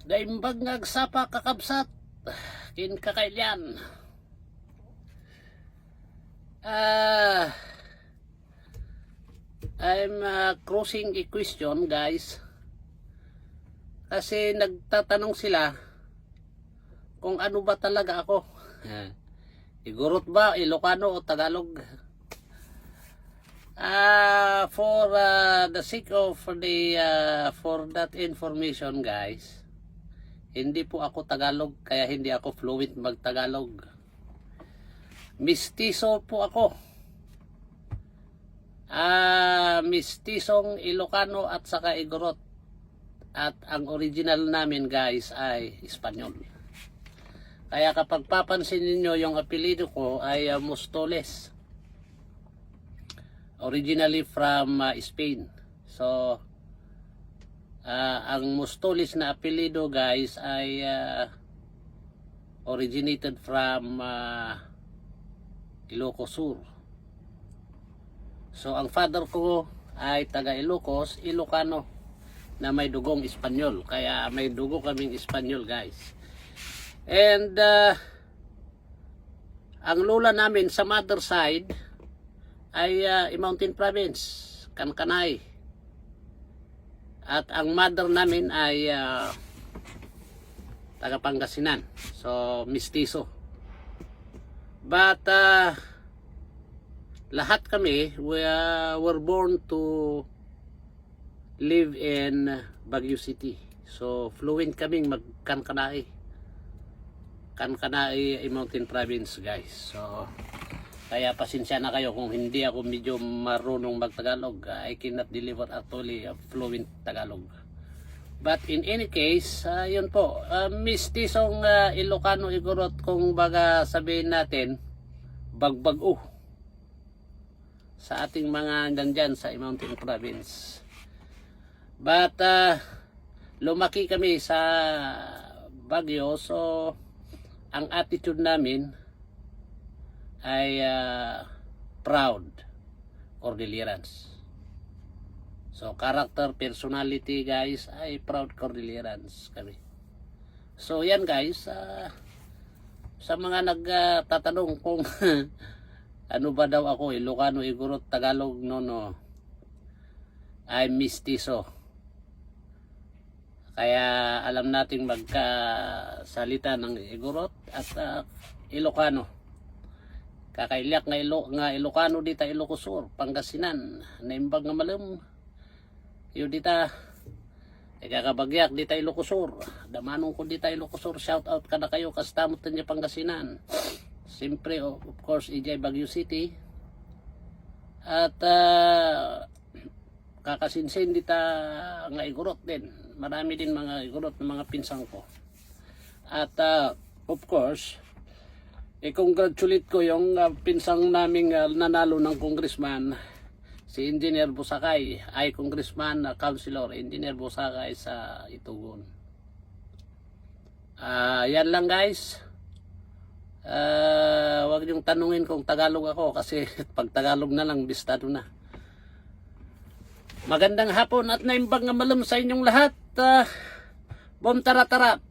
Daimbag ngagsapa kakabsat kin kakailyan. I'm crossing a question, guys, kasi nagtatanong sila kung ano ba talaga ako. Igorot ba, Ilocano o Tagalog? For the sake of for that information, guys, hindi po ako Tagalog, kaya hindi ako fluent mag-Tagalog. Mistiso po ako. Mistisong Ilocano at saka Igorot. At ang original namin, guys, ay Espanyol. Kaya kapag papansin niyo yung apelyido ko ay Mostoles. Originally from Spain. So ang Mostoles na apelyido, guys, ay originated from Ilocos Sur. So ang father ko ay taga Ilocos, Ilocano na may dugong Espanyol. Kaya may dugo kaming Espanyol, guys. And ang lola namin sa mother side ay Mountain Province, Kankanay. At ang mother namin ay taga Pangasinan. So mistiso. But lahat kami were born to live in Baguio City. So fluent kaming mag-Kankanay. Kankanay ay Mountain Province, guys. So kaya pasensya na kayo kung hindi ako medyo marunong mag-Tagalog. I cannot deliver actually a fluent Tagalog. But in any case, yun po, mistisong Ilocano Igorot, kung baga sabihin natin, bagbag-o sa ating mga nandyan sa Mountain Province. But lumaki kami sa Baguio, so ang attitude namin ay proud Cordillerans. So character, personality, guys, ay proud Cordillerans kami. So yan, guys, sa mga nagtatanong kung ano ba daw ako, Ilocano, Igorot, Tagalog, no, I'm mistiso. Kaya alam nating magkasalita ng Igorot at Ilocano. Kakailyak nga Ilocano dita Ilocos Sur, Pangasinan, naimbag nga malam. Yun dita, kakabagyak dita Ilocos Sur. Damanong ko dita Ilocos Sur, shout out ka na kayo, kastamot niya Pangasinan. Siyempre, of course, Ijay Baguio City. At kakasinsin dita nga Igorot din. Marami din mga Igorot na mga pinsang ko. At of course, i-congratulate ko yung pinsang naming nanalo ng congressman, si Engineer Busakay, ay congressman, councilor, Engineer Busakay sa Itugon. Yan lang, guys. Wag niyong tanungin kung Tagalog ako kasi pag Tagalog na lang, bistado na. Magandang hapon at naimbang nga malam sa inyong lahat. Bom tarat-tarat.